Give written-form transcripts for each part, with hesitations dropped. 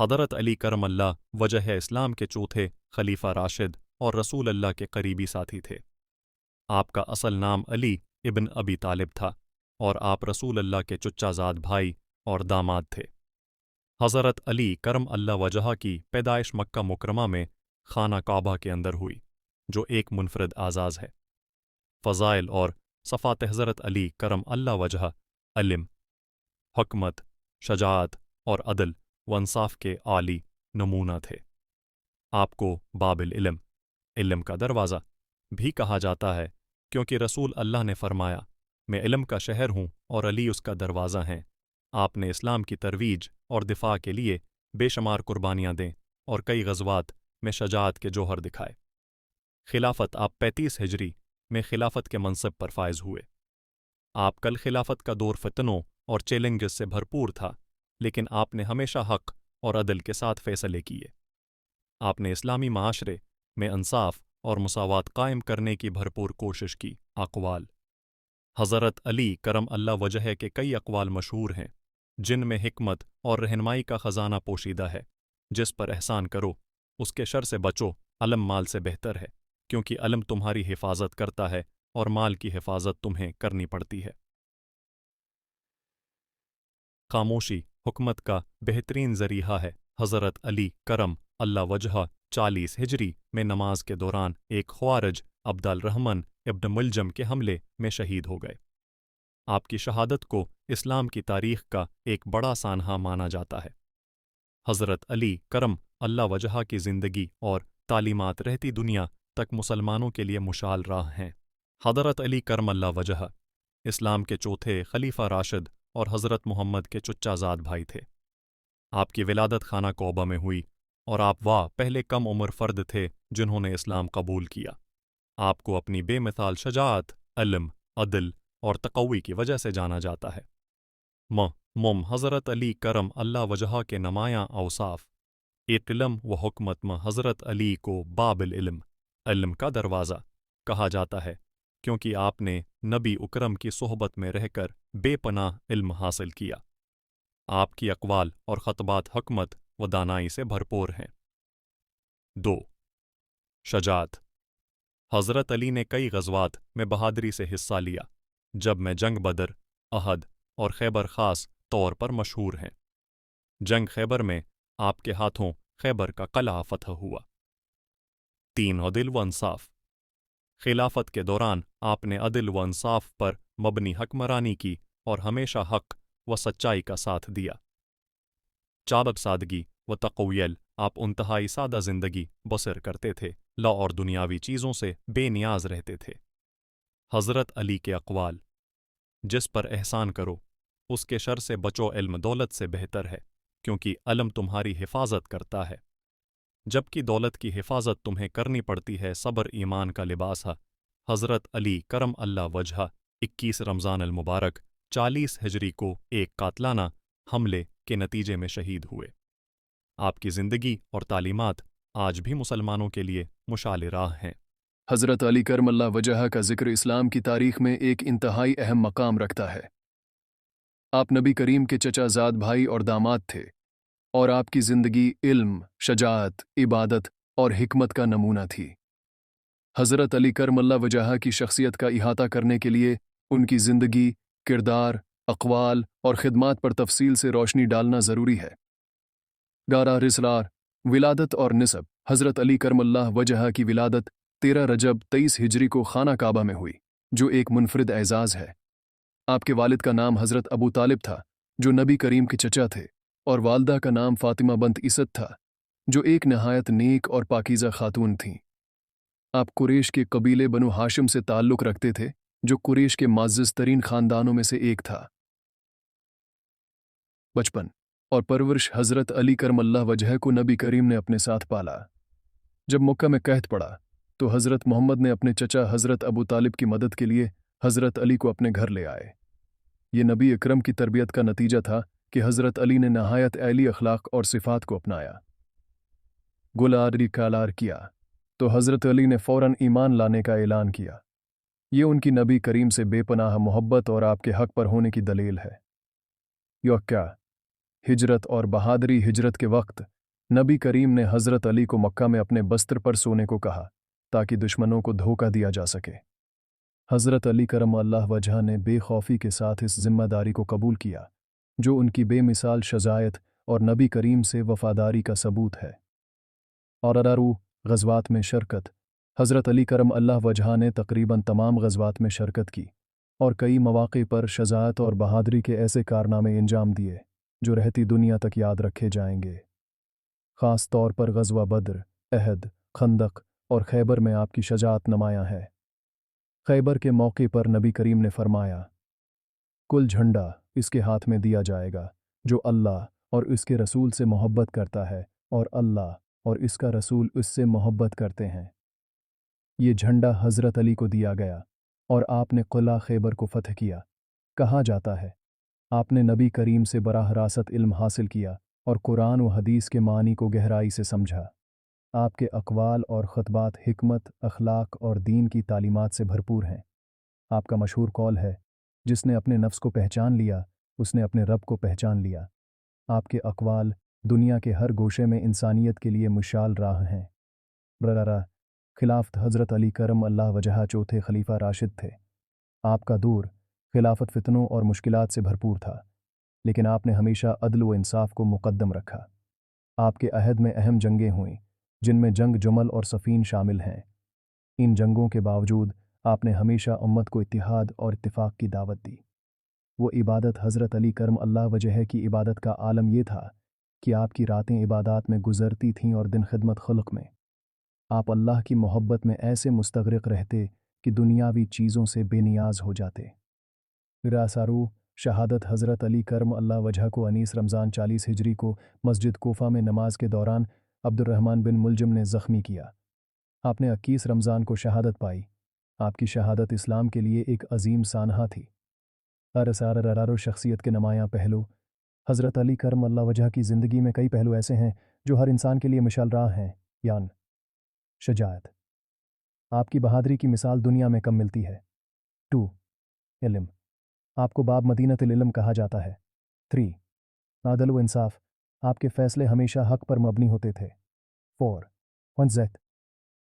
हज़रत अली करम अल्लाह वजह इस्लाम के चौथे खलीफा राशिद और रसूल अल्लाह के करीबी साथी थे। आपका असल नाम अली इब्न अबी तालिब था और आप रसूल अल्लाह के चुच्चाज़ाद भाई और दामाद थे। हज़रत अली करम अल्लाह वजह की पैदाइश मक्का मुकरमा में खाना काबा के अंदर हुई, जो एक मुनफरद आज़ाज़ है। फ़ज़ाइल और सफ़ात हज़रत अली करम अल्लाह वजह इल्म, हुकमत, शजाअत और अदल व इंसाफ के आली नमूना थे। आपको बाबिल इल्म, इल्म का दरवाज़ा भी कहा जाता है, क्योंकि रसूल अल्लाह ने फरमाया, मैं इल्म का शहर हूँ और अली उसका दरवाज़ा हैं। आपने इस्लाम की तरवीज और दिफा के लिए बेशुमार कुर्बानियाँ दें और कई ग़ज़वात में शजाअत के जौहर दिखाए। खिलाफत आप 35 हिजरी में खिलाफत के मनसब पर फायज हुए। आप कल खिलाफत का दौर फितनों और चैलेंजेस से भरपूर था, लेकिन आपने हमेशा हक़ और अदल के साथ फ़ैसले किए। आपने इस्लामी माशरे में इंसाफ और मुसावात कायम करने की भरपूर कोशिश की। अक़वाल हज़रत अली करम अल्लाह वजह के कई अक़वाल मशहूर हैं, जिनमें हिकमत और रहनुमाई का ख़जाना पोशीदा है। जिस पर एहसान करो, उसके शर से बचो, अलम माल से बेहतर है, क्योंकि अलम तुम्हारी हिफाजत करता है और माल की हिफाजत तुम्हें करनी पड़ती है। खामोशी हुकमत का बेहतरीन ज़रिया है। हज़रत अली करम अल्लाह वजह 40 हिजरी में नमाज के दौरान एक ख्वारिज अब्दुल रहमान इब्न मुलजम के हमले में शहीद हो गए। आपकी शहादत को इस्लाम की तारीख़ का एक बड़ा सानहा माना जाता है। हज़रत अली करम अल्लाह वजह की ज़िंदगी और तालीमात रहती दुनिया तक मुसलमानों के लिए मुशाल राह हैं। हज़रत अली करम अल्लाह वजह इस्लाम के चौथे खलीफा राशिद और हज़रत मोहम्मद के चुच्चाज़ाद भाई थे। आपकी विलादत खाना कौबा में हुई और आप पहले कम उम्र फ़र्द थे जिन्होंने इस्लाम कबूल किया। आपको अपनी बेमिसाल शजाअत, इल्म, अदल और तक़व्वी की वजह से जाना जाता है। हज़रत अली करम अल्लाह वजह के नमायाँ औसाफ, इल्म व हुकमत में हज़रत अली को बाबिल इल्म, इल्म का दरवाज़ा कहा जाता है, क्योंकि आपने नबी उकरम की सोहबत में रहकर बेपनाह इल्म हासिल किया। आपकी अक़वाल और ख़तबात हुकमत व दानाई से भरपूर हैं। 2. शजाअत हज़रत अली ने कई ग़ज़वात में बहादुरी से हिस्सा लिया, जब में जंग बदर, अहद और खैबर ख़ास तौर पर मशहूर हैं। जंग खैबर में आपके हाथों खैबर का क़लआ फ़तह हुआ। 3. अदल व इंसाफ खिलाफत के दौरान आपने अदल व इंसाफ पर मबनी हकमरानी की और हमेशा हक़ व सच्चाई का साथ दिया। 4. सादगी व तक़व्वुल आप इंतहाई सादा ज़िंदगी बसर करते थे, लौ और दुनियावी चीज़ों से बेनियाज रहते थे। हज़रत अली के अक़वाल, जिस पर एहसान करो उसके शर से बचो, इल्म दौलत से बेहतर है, क्योंकि इल्म तुम्हारी हिफाजत करता है, जबकि दौलत की हिफाजत तुम्हें करनी पड़ती है। सब्र ईमान का लिबास है। हज़रत अली करम अल्लाह वजह 21 रमज़ान अल मुबारक 40 हिजरी को एक कातलाना हमले के नतीजे में शहीद हुए। आपकी ज़िंदगी और तालीमात आज भी मुसलमानों के लिए मुशाल राह हैं। हज़रत अली करम अल्लाह वजह का ज़िक्र इस्लाम की तारीख़ में एक इंतहाई अहम मकाम रखता है। आप नबी करीम के चचाज़ाद भाई और दामाद थे, और आपकी ज़िंदगी इल्म, शजाअत, इबादत और हिकमत का नमूना थी। हज़रत अली करम अल्लाह वजह की शख्सियत का इहाता करने के लिए उनकी ज़िंदगी, किरदार, अक़वाल और ख़िदमात पर तफसील से रोशनी डालना ज़रूरी है। गारा रिसलार, विलादत और निसब हज़रत अली करम अल्लाह वजह की विलादत 13 रजब 23 हिजरी को खाना काबा में हुई, जो एक मुनफरिद एज़ाज़ है। आपके वालिद का नाम हज़रत अबू तालिब था, जो नबी करीम के चचा थे, और वालदा का नाम फ़ातिमा बंत इसद था, जो एक नहायत नेक और पाकीज़ा खातून थीं। आप कुरैश के कबीले बनु हाशिम से ताल्लुक़ रखते थे, जो कुरैश के मुअज़्ज़ज़ तरीन ख़ानदानों में से एक था। बचपन और परवरिश हज़रत अली करम अल्लाह वजह को नबी करीम ने अपने साथ पाला। जब मक्का में कहत पड़ा, तो हज़रत मोहम्मद ने अपने चचा हज़रत अबू तालिब की मदद के लिए हज़रत अली को अपने घर ले आए। ये नबी अकरम की तरबियत का नतीजा था कि हज़रत अली ने नहायत ऐली अखलाक और सिफ़ात को अपनाया। गुलारी कालार किया तो हज़रत अली ने फ़ौरन ईमान लाने का ऐलान किया। ये उनकी नबी करीम से बेपनाह मोहब्बत और आपके हक़ पर होने की दलील है। यो क्या हिजरत और बहादुरी। हिजरत के वक्त नबी करीम ने हज़रत अली को मक्का में अपने बस्तर पर सोने को कहा ताकि दुश्मनों को धोखा दिया जा सके। हज़रत अली करम अल्लाह वजह ने बेखौफी के साथ इस जिम्मेदारी को कबूल किया, जो उनकी बेमिसाल शजायत और नबी करीम से वफादारी का सबूत है। और अरारू ग़ज़वात में शिरकत। हज़रत अली करम अल्लाह वजह ने तकरीबन तमाम ग़ज़वात में शिरकत की और कई मौक़े पर शजाअत और बहादुरी के ऐसे कारनामे अंजाम दिए जो रहती दुनिया तक याद रखे जाएंगे। ख़ास तौर पर ग़ज़वा बद्र, अहद, खंदक और खैबर में आपकी शजाअत नुमायां है। खैबर के मौके पर नबी करीम ने फरमाया, कुल झंडा इसके हाथ में दिया जाएगा जो अल्लाह और इसके रसूल से मोहब्बत करता है और अल्लाह और इसका रसूल उससे मोहब्बत करते हैं। ये झंडा हज़रत अली को दिया गया और आपने क़िला खैबर को फ़तह किया। कहा जाता है आपने नबी करीम से बराह रास्त इल्म हासिल किया और कुरान व हदीस के मानी को गहराई से समझा। आपके अक़वाल और ख़ुतबात हिकमत, अखलाक और दीन की तालीमात से भरपूर हैं। आपका मशहूर कौल है, जिसने अपने नफ्स को पहचान लिया उसने अपने रब को पहचान लिया। आपके अक़वाल दुनिया के हर गोशे में इंसानियत के लिए मुशाल राह हैं। ब्ररा खिलाफत हज़रत अली करम अल्लाह वजह चौथे खलीफा राशिद थे। आपका दौर खिलाफत फितनों और मुश्किलात से भरपूर था, लेकिन आपने हमेशा अदल व इंसाफ को मुक़द्दम रखा। आपके अहद में अहम जंगें हुईं, जिनमें जंग जुमल और सफ़ीन शामिल हैं। इन जंगों के बावजूद आपने हमेशा उम्मत को इत्तिहाद और इत्तिफ़ाक़ की दावत दी। वो इबादत हज़रत अली करम अल्लाह वजह की इबादत का आलम ये था कि आपकी रातें इबादात में गुज़रती थीं और दिन खिदमत खुल्क़ में। आप अल्लाह की मोहब्बत में ऐसे मुस्तग़रिक़ रहते कि दुनियावी चीज़ों से बेनियाज़ हो जाते। रासारू शहादत हज़रत अली करम अल्लाह वजह को 19 रमज़ान 40 हिजरी को मस्जिद कोफ़ा में नमाज के दौरान अब्दुर्रहमान बिन मुलजम ने ज़ख्मी किया। आपने 21 रमज़ान को शहादत पाई। आपकी शहादत इस्लाम के लिए एक अजीम सानहा थी। अरसार शख्सियत के नमायाँ पहलू। हज़रत अली करम अल्लाह वजह की ज़िंदगी में कई पहलू ऐसे हैं जो हर इंसान के लिए मिसाल राह हैं। यान शजाअत, आपकी बहादुरी की मिसाल दुनिया में कम मिलती है। 2 इल्म, आपको बाब मदीनतुल इल्म कहा जाता है। 3 आदल व इंसाफ, आपके फ़ैसले हमेशा हक़ पर मबनी होते थे। 4 वंज़त,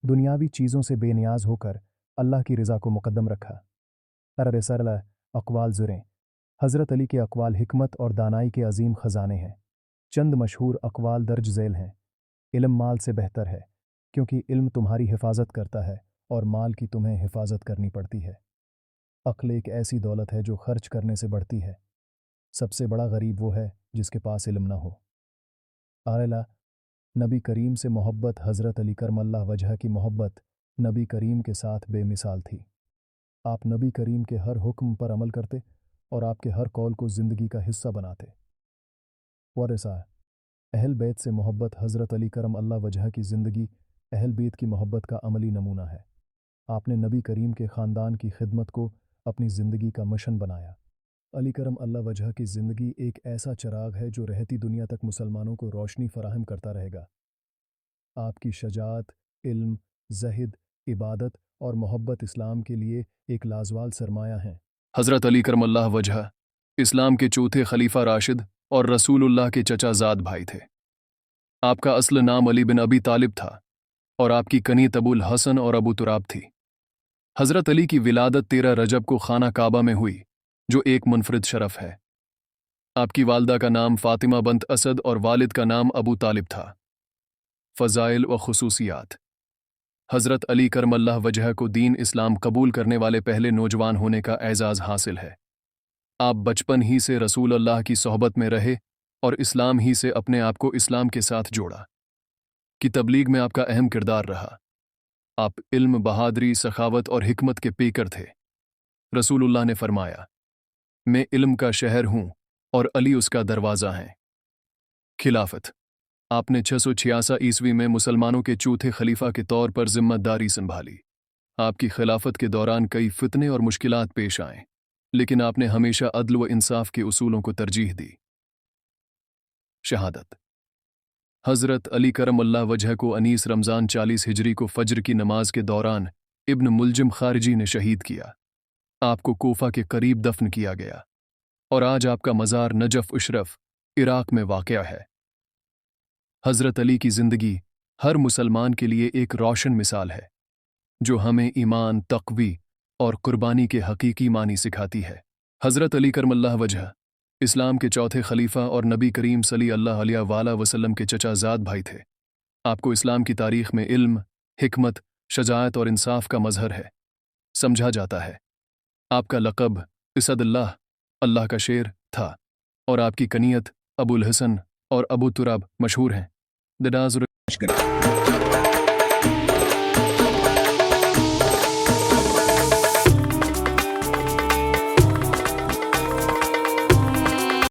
दुनियावी चीज़ों से बेनियाज होकर अल्लाह की रज़ा को मुक़द्दम रखा। अरसरला अक़वाल ज़ुरें, हज़रत अली के अक़वाल हिकमत और दानाई के अजीम ख़जाने हैं। चंद मशहूर अक़वाल दर्ज झैल हैं। इल्म माल से बेहतर है, क्योंकि इल्म तुम्हारी हिफाजत करता है और माल की तुम्हें हिफाजत करनी पड़ती है। अक्ल एक ऐसी दौलत है जो खर्च करने से बढ़ती है। सबसे बड़ा गरीब वो है जिसके पास इल्म ना हो। आला नबी करीम से मोहब्बत। हज़रत अली करम अल्लाह वजह की मोहब्बत नबी करीम के साथ बेमिसाल थी। आप नबी करीम के हर हुक्म पर अमल करते और आपके हर कौल को ज़िंदगी का हिस्सा बनाते। वारिसा अहल बैत से मोहब्बत। हज़रत अली करम अल्लाह वजह की ज़िंदगी अहल बैत की मोहब्बत का अमली नमूना है। आपने नबी करीम के ख़ानदान की खिदमत को अपनी ज़िंदगी का मिशन बनाया। अली करम अल्लाह वजह की ज़िंदगी एक ऐसा चिराग है जो रहती दुनिया तक मुसलमानों को रोशनी फराहम करता रहेगा। आपकी शजाअत, इल्म, ज़हिद, इबादत और मोहब्बत इस्लाम के लिए एक लाजवाल सरमाया हैं। हज़रत अली करम अल्लाह वजह इस्लाम के चौथे खलीफा राशिद और रसूलुल्लाह के चचाज़ाद भाई थे। आपका अस्ल नाम अली बिन अबी तालिब था और आपकी कनीत अबुल हसन और अबू तुराब थी। हज़रत अली की विलादत 13 रजब को खाना काबा में हुई, जो एक मुनफरिद शरफ है। आपकी वालदा का नाम फ़ातिमा बंत असद और वालिद का नाम अबू तालिब था। फ़ज़ाइल व खुसूसियात। हज़रत अली करम अल्लाह वजह को दीन इस्लाम कबूल करने वाले पहले नौजवान होने का एजाज़ हासिल है। आप बचपन ही से रसूल अल्लाह की सोहबत में रहे और इस्लाम ही से अपने आप को इस्लाम के साथ जोड़ा। की तबलीग में आपका अहम किरदार रहा। आप इल्म, बहादुरी, सखावत और हिकमत के पेकर थे। रसूलुल्लाह ने फरमाया, मैं इल्म का शहर हूँ और अली उसका दरवाज़ा है। खिलाफत, आपने 686 ईस्वी में मुसलमानों के चौथे खलीफा के तौर पर जिम्मेदारी संभाली। आपकी खिलाफत के दौरान कई फितने और मुश्किलात पेश आए, लेकिन आपने हमेशा अदल व इंसाफ के उसूलों को तरजीह दी। शहादत, हज़रत अली करम अल्लाह वजह को 19 रमज़ान 40 हिजरी को फ़ज्र की नमाज के दौरान इब्न मुलजिम खारिजी ने शहीद किया। आपको कोफा के करीब दफन किया गया और आज आपका मज़ार नजफ़ उशरफ इराक में वाक़या है। हज़रत अली की ज़िंदगी हर मुसलमान के लिए एक रोशन मिसाल है, जो हमें ईमान, तक़वी और कुर्बानी के हकीकी मानी सिखाती है। हज़रत अली करमल्लाह वजह इस्लाम के चौथे खलीफा और नबी करीम सल्लल्लाहु अलैहि वसल्लम के चचाज़ाद भाई थे। आपको इस्लाम की तारीख़ में इल्म, हिकमत, शजाअत और इंसाफ का मजहर है समझा जाता है। आपका लक़ब इसदुल्लाह, अल्लाह का शेर था, और आपकी कनियत अबुल हसन और अबू तुराब मशहूर हैं।